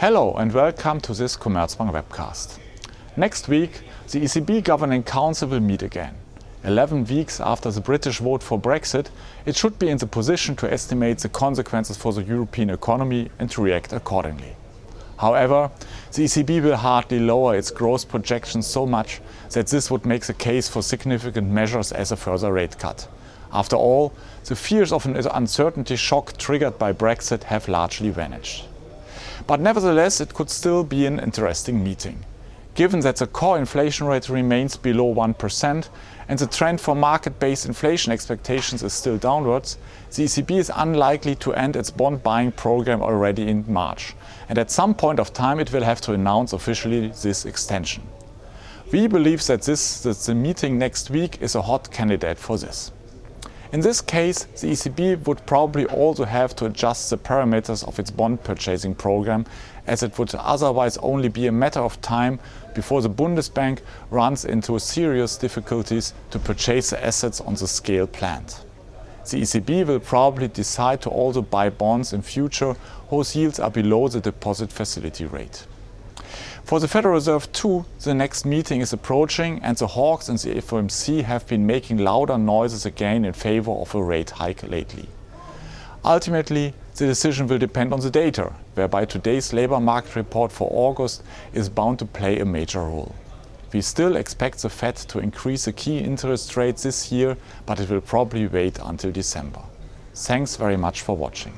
Hello and welcome to this Commerzbank webcast. Next week, the ECB Governing Council will meet again. 11 weeks after the British vote for Brexit, it should be in the position to estimate the consequences for the European economy and to react accordingly. However, the ECB will hardly lower its growth projections so much that this would make the case for significant measures as a further rate cut. After all, the fears of an uncertainty shock triggered by Brexit have largely vanished. But nevertheless, it could still be an interesting meeting. Given that the core inflation rate remains below 1% and the trend for market-based inflation expectations is still downwards, the ECB is unlikely to end its bond buying program already in March. And at some point of time, it will have to announce officially this extension. We believe that the meeting next week is a hot candidate for this. In this case, the ECB would probably also have to adjust the parameters of its bond purchasing program, as it would otherwise only be a matter of time before the Bundesbank runs into serious difficulties to purchase the assets on the scale planned. The ECB will probably decide to also buy bonds in future whose yields are below the deposit facility rate. For the Federal Reserve too, the next meeting is approaching and the hawks and the FOMC have been making louder noises again in favor of a rate hike lately. Ultimately, the decision will depend on the data, whereby today's labour market report for August is bound to play a major role. We still expect the Fed to increase the key interest rate this year, but it will probably wait until December. Thanks very much for watching.